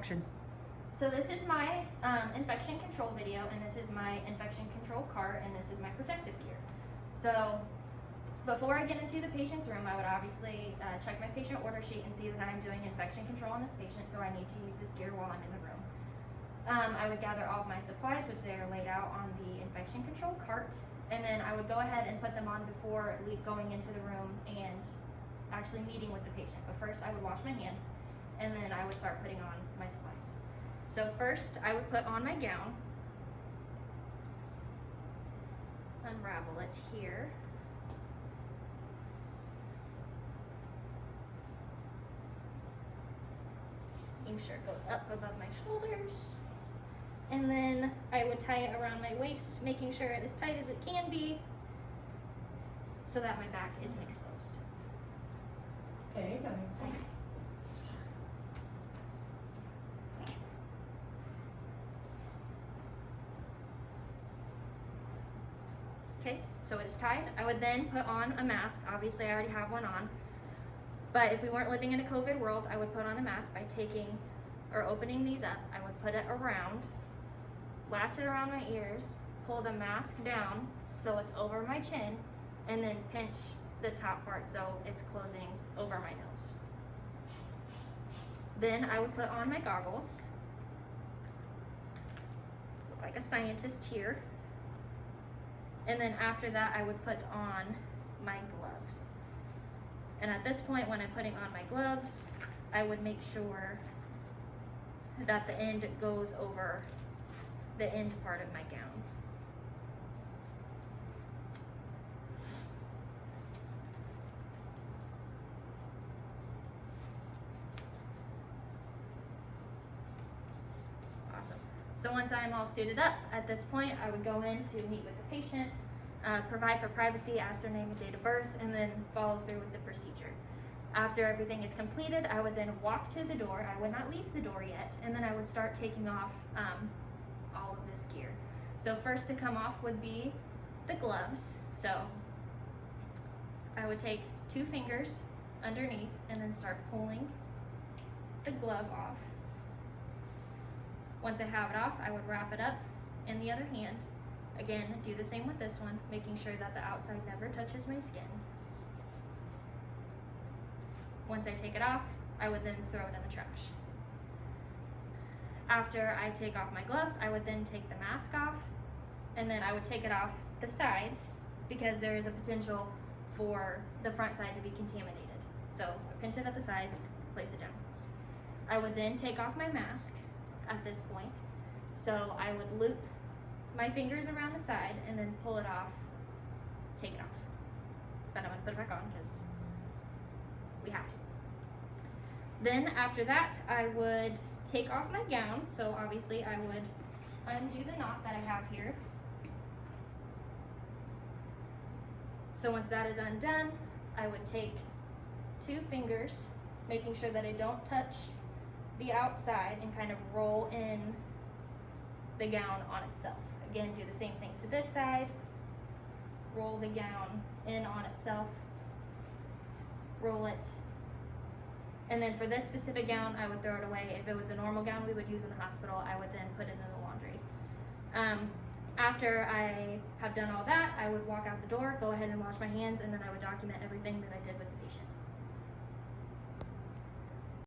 action. So this is my infection control video, and this is my infection control cart, and this is my protective gear. So before I get into the patient's room, I would obviously check my patient order sheet and see that I'm doing infection control on this patient, so I need to use this gear while I'm in the room. I would gather all of my supplies, which they are laid out on the infection control cart, and then I would go ahead and put them on before going into the room and actually meeting with the patient. But first I would wash my hands, and then I would start putting on my supplies. So first I would put on my gown, unravel it here. Making sure it goes up above my shoulders. And then I would tie it around my waist, making sure it is tight as it can be so that my back isn't exposed. Okay, that makes sense. Okay, so it's tied. I would then put on a mask. Obviously I already have one on. But if we weren't living in a COVID world, I would put on a mask by taking or opening these up. I would put it around, latch it around my ears, pull the mask down so it's over my chin, and then pinch the top part so it's closing over my nose. Then I would put on my goggles. Look like a scientist here. And then after that, I would put on my gloves. And at this point, when I'm putting on my gloves, I would make sure that the end goes over the end part of my gown. Awesome. So once I'm all suited up, at this point, I would go in to meet with the patient, provide for privacy, ask their name and date of birth, and then follow through with the procedure. After everything is completed, I would then walk to the door. I would not leave the door yet, and then I would start taking off all of this gear. So first to come off would be the gloves. So I would take 2 fingers underneath and then start pulling the glove off. Once I have it off, I would wrap it up in the other hand. Again, do the same with this one, making sure that the outside never touches my skin. Once I take it off, I would then throw it in the trash. After I take off my gloves, I would then take the mask off, and then I would take it off the sides because there is a potential for the front side to be contaminated. So I pinch it at the sides, place it down. I would then take off my mask at this point. So I would loop my fingers around the side and then pull it off, take it off. Then I'm gonna put it back on because we have to. Then after that, I would take off my gown. So obviously I would undo the knot that I have here. So once that is undone, I would take 2 fingers, making sure that I don't touch the outside, and kind of roll in the gown on itself. Again, do the same thing to this side. Roll the gown in on itself. Roll it. And then for this specific gown, I would throw it away. If it was the normal gown we would use in the hospital, I would then put it in the laundry. After I have done all that, I would walk out the door, go ahead and wash my hands, and then I would document everything that I did with the patient.